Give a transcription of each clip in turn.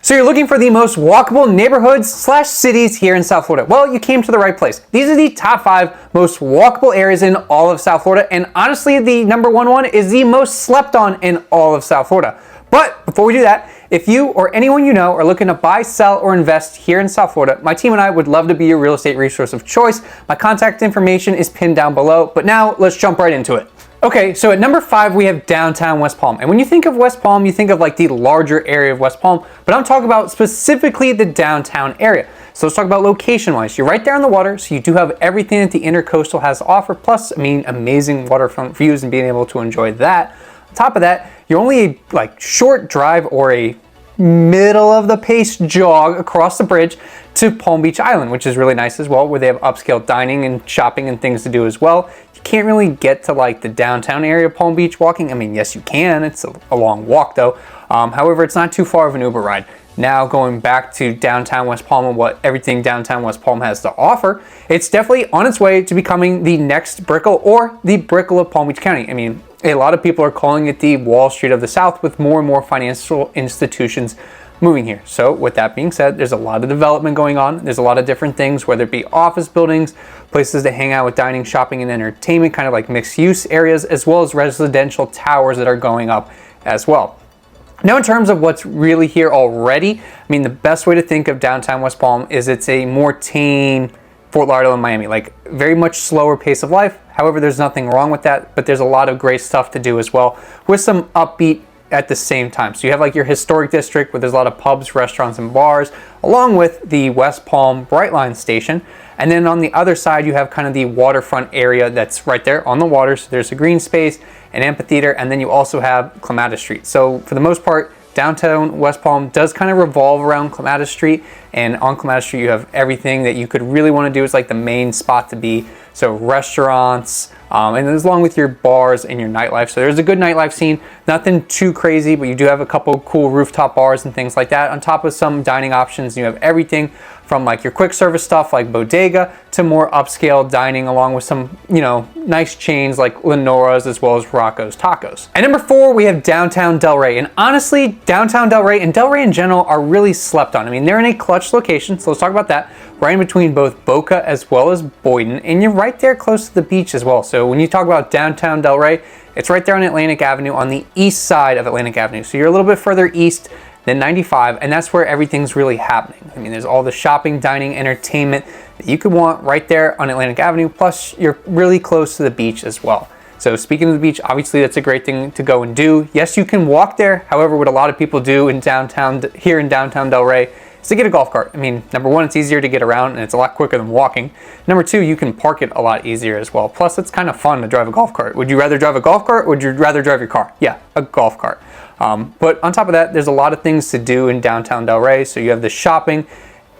So you're looking for the most walkable neighborhoods / cities here in South Florida. Well, you came to the right place. These are the top 5 most walkable areas in all of South Florida, and honestly, the number one is the most slept on in all of South Florida. But before we do that, if you or anyone you know are looking to buy, sell, or invest here in South Florida, my team and I would love to be your real estate resource of choice. My contact information is pinned down below, but now let's jump right into it. Okay, so at number 5, we have downtown West Palm. And when you think of West Palm, you think of like the larger area of West Palm, but I'm talking about specifically the downtown area. So let's talk about location-wise. You're right there on the water, so you do have everything that the Intercoastal has to offer, plus, amazing waterfront views and being able to enjoy that. On top of that, you're only a short drive or a middle of the pace jog across the bridge to Palm Beach Island, which is really nice as well, where they have upscale dining and shopping and things to do as well. You can't really get to the downtown area of Palm Beach walking. Yes, you can. It's a long walk though. However, it's not too far of an Uber ride. Now going back to downtown West Palm and what everything downtown West Palm has to offer, it's definitely on its way to becoming the next Brickell or the Brickell of Palm Beach County. A lot of people are calling it the Wall Street of the South, with more and more financial institutions moving here. So with that being said, there's a lot of development going on. There's a lot of different things, whether it be office buildings, places to hang out with dining, shopping, and entertainment, kind of like mixed use areas, as well as residential towers that are going up as well. Now, in terms of what's really here already, the best way to think of downtown West Palm is it's a more tame Fort Lauderdale and Miami, very much slower pace of life. However, there's nothing wrong with that, but there's a lot of great stuff to do as well, with some upbeat at the same time. So you have your historic district where there's a lot of pubs, restaurants, and bars, along with the West Palm Brightline station. And then on the other side, you have kind of the waterfront area that's right there on the water. So there's a green space, an amphitheater, and then you also have Clematis Street. So for the most part, downtown West Palm does kind of revolve around Clematis Street, and on Clematis Street you have everything that you could really want to do. It's the main spot to be. So restaurants, and along with your bars and your nightlife. So there's a good nightlife scene, nothing too crazy, but you do have a couple cool rooftop bars and things like that, on top of some dining options. You have everything from your quick service stuff like Bodega to more upscale dining, along with some, nice chains like Lenora's as well as Rocco's Tacos. At number 4, we have downtown Delray. And honestly, downtown Delray and Delray in general are really slept on. They're in a clutch location, so let's talk about that. Right in between both Boca as well as Boynton, and you're right there close to the beach as well. So when you talk about downtown Delray, it's right there on Atlantic Avenue, on the east side of Atlantic Avenue. So you're a little bit further east than 95, and that's where everything's really happening. There's all the shopping, dining, entertainment that you could want right there on Atlantic Avenue, plus you're really close to the beach as well. So speaking of the beach, obviously that's a great thing to go and do. Yes, you can walk there. However, what a lot of people do in downtown Delray is to get a golf cart. Number 1, it's easier to get around and it's a lot quicker than walking. Number 2, you can park it a lot easier as well. Plus, it's kind of fun to drive a golf cart. Would you rather drive a golf cart or would you rather drive your car? Yeah, a golf cart. But on top of that, there's a lot of things to do in downtown Delray. So you have the shopping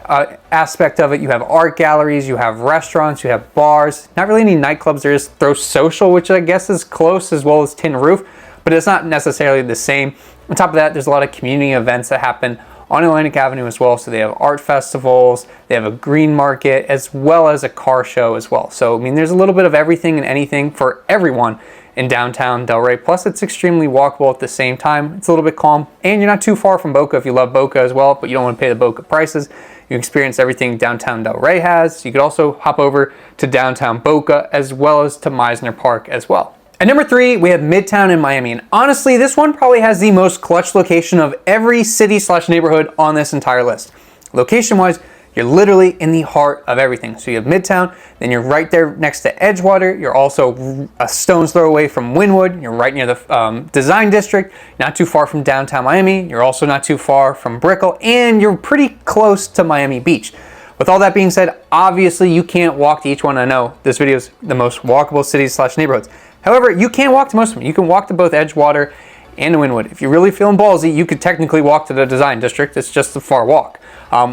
aspect of it. You have art galleries, you have restaurants, you have bars. Not really any nightclubs. There is Throw Social, which I guess is close, as well as Tin Roof, but it's not necessarily the same. On top of that, there's a lot of community events that happen on Atlantic Avenue as well. So they have art festivals, they have a green market, as well as a car show as well. So there's a little bit of everything and anything for everyone in downtown Delray. Plus, it's extremely walkable at the same time. It's a little bit calm, and you're not too far from Boca if you love Boca as well, but you don't want to pay the Boca prices. You experience everything downtown Delray has. You could also hop over to downtown Boca as well as to Meisner Park as well. At number 3, we have Midtown in Miami. And honestly, this one probably has the most clutch location of every city / neighborhood on this entire list. Location-wise, you're literally in the heart of everything. So you have Midtown, then you're right there next to Edgewater. You're also a stone's throw away from Wynwood. You're right near the Design District, not too far from downtown Miami. You're also not too far from Brickell, and you're pretty close to Miami Beach. With all that being said, obviously you can't walk to each one. I know this video is the most walkable cities / neighborhoods. However, you can walk to most of them. You can walk to both Edgewater and Wynwood. If you're really feeling ballsy, you could technically walk to the Design District. It's just a far walk.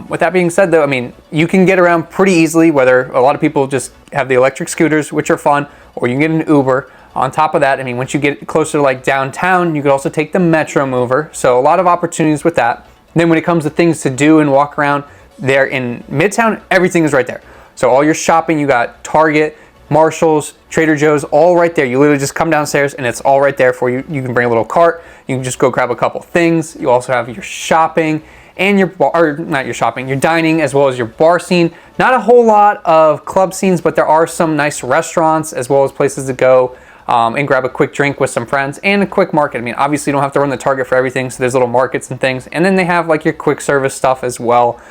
With that being said, though, you can get around pretty easily, whether a lot of people just have the electric scooters, which are fun, or you can get an Uber. On top of that, once you get closer to downtown, you could also take the Metro Mover. So a lot of opportunities with that. And then when it comes to things to do and walk around there in Midtown, everything is right there. So all your shopping, you got Target, Marshall's, Trader Joe's, all right there. You literally just come downstairs and it's all right there for you. You can bring a little cart. You can just go grab a couple things. You also have your shopping and your bar, or not your shopping, your dining, as well as your bar scene. Not a whole lot of club scenes, but there are some nice restaurants as well as places to go and grab a quick drink with some friends, and a quick market. I mean, obviously you don't have to run the Target for everything, so there's little markets and things. And then they have like your quick service stuff as well.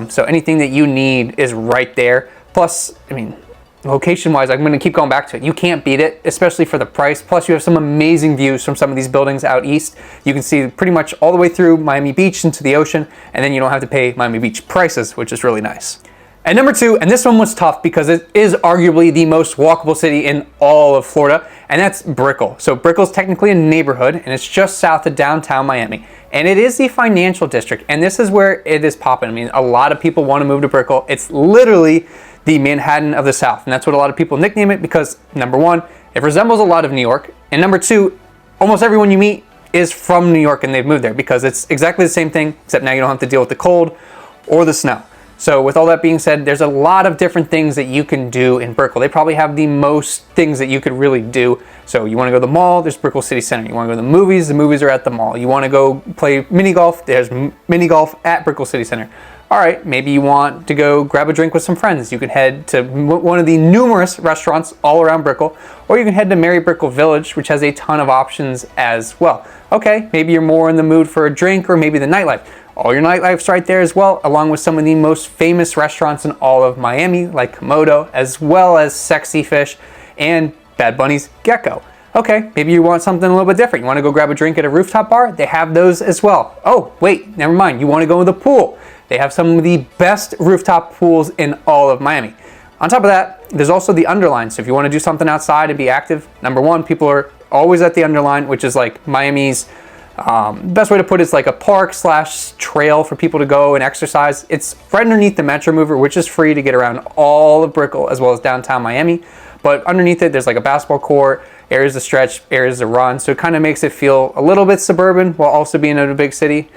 So anything that you need is right there. Plus, I mean, location-wise, I'm going to keep going back to it. You can't beat it, especially for the price. Plus, you have some amazing views from some of these buildings out east. You can see pretty much all the way through Miami Beach into the ocean, and then you don't have to pay Miami Beach prices, which is really nice. And number 2, and this one was tough because it is arguably the most walkable city in all of Florida, and that's Brickell. So Brickell is technically a neighborhood, and it's just south of downtown Miami. And it is the financial district, and this is where it is popping. I mean, a lot of people want to move to Brickell. It's literally the Manhattan of the South, and that's what a lot of people nickname it because, number 1, it resembles a lot of New York, and number 2, almost everyone you meet is from New York and they've moved there because it's exactly the same thing, except now you don't have to deal with the cold or the snow. So with all that being said, there's a lot of different things that you can do in Brickell. They probably have the most things that you could really do. So you want to go to the mall, there's Brickell City Center. You want to go to the movies are at the mall. You want to go play mini golf, there's mini golf at Brickell City Center. All right, maybe you want to go grab a drink with some friends. You can head to one of the numerous restaurants all around Brickell, or you can head to Mary Brickell Village, which has a ton of options as well. Okay, maybe you're more in the mood for a drink or maybe the nightlife. All your nightlife's right there as well, along with some of the most famous restaurants in all of Miami, like Komodo, as well as Sexy Fish and Bad Bunny's Gecko. Okay, maybe you want something a little bit different. You want to go grab a drink at a rooftop bar? They have those as well. Oh, wait, never mind. You want to go to the pool? They have some of the best rooftop pools in all of Miami. On top of that, there's also the Underline. So if you want to do something outside and be active, number 1, people are always at the Underline, which is like Miami's best way to put it is like a park / trail for people to go and exercise. It's right underneath the Metro Mover, which is free to get around all of Brickell as well as downtown Miami. But underneath it, there's like a basketball court, areas to stretch, areas to run. So it kind of makes it feel a little bit suburban while also being in a big city.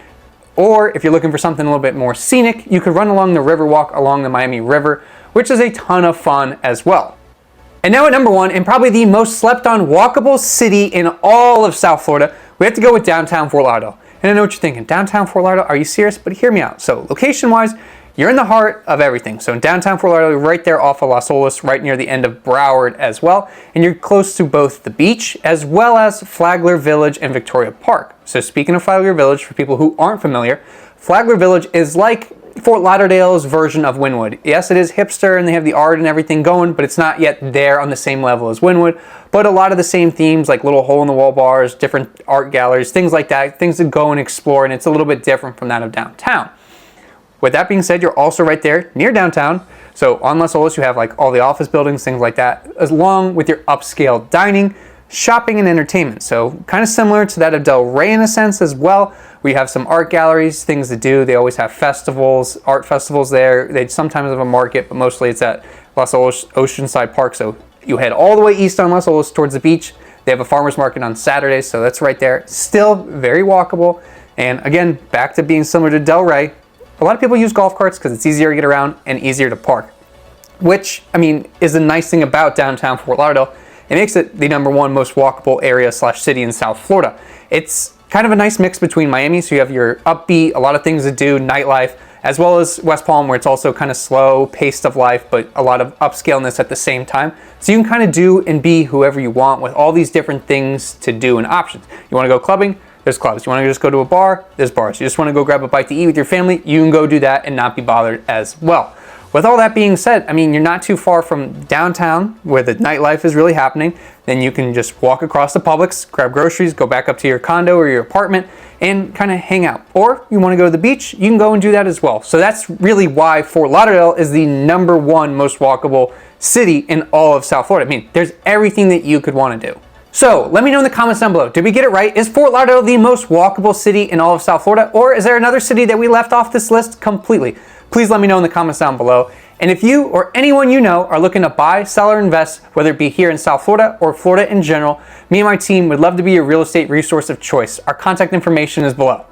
Or if you're looking for something a little bit more scenic, you could run along the Riverwalk along the Miami River, which is a ton of fun as well. And now at number 1, and probably the most slept on walkable city in all of South Florida, we have to go with downtown Fort Lauderdale. And I know what you're thinking, downtown Fort Lauderdale, are you serious? But hear me out. So location-wise, you're in the heart of everything. So in downtown Fort Lauderdale, right there off of Las Olas, right near the end of Broward as well. And you're close to both the beach as well as Flagler Village and Victoria Park. So speaking of Flagler Village, for people who aren't familiar, Flagler Village is like Fort Lauderdale's version of Wynwood. Yes, it is hipster and they have the art and everything going, but it's not yet there on the same level as Wynwood. But a lot of the same themes, like little hole-in-the-wall bars, different art galleries, things like that, things to go and explore, and it's a little bit different from that of downtown. With that being said, you're also right there near downtown. So on Las Olas, you have like all the office buildings, things like that, along with your upscale dining, shopping, and entertainment. So kind of similar to that of Delray in a sense as well. We have some art galleries, things to do. They always have festivals, art festivals there. They sometimes have a market, but mostly it's at Las Olas Oceanside Park. So you head all the way east on Las Olas towards the beach. They have a farmer's market on Saturdays, so that's right there. Still very walkable. And again, back to being similar to Delray, a lot of people use golf carts because it's easier to get around and easier to park, which, I mean, is the nice thing about downtown Fort Lauderdale. It makes it the number 1 most walkable area / city in South Florida. It's kind of a nice mix between Miami, so you have your upbeat, a lot of things to do, nightlife, as well as West Palm, where it's also kind of slow pace of life, but a lot of upscaleness at the same time. So you can kind of do and be whoever you want with all these different things to do and options. You want to go clubbing? There's clubs. You want to just go to a bar? There's bars. You just want to go grab a bite to eat with your family? You can go do that and not be bothered as well. With all that being said, I mean, you're not too far from downtown where the nightlife is really happening. Then you can just walk across the Publix, grab groceries, go back up to your condo or your apartment and kind of hang out. Or you want to go to the beach, you can go and do that as well. So that's really why Fort Lauderdale is the number 1 most walkable city in all of South Florida. I mean, there's everything that you could want to do. So let me know in the comments down below, did we get it right? Is Fort Lauderdale the most walkable city in all of South Florida? Or is there another city that we left off this list completely? Please let me know in the comments down below. And if you or anyone you know are looking to buy, sell, or invest, whether it be here in South Florida or Florida in general, me and my team would love to be your real estate resource of choice. Our contact information is below.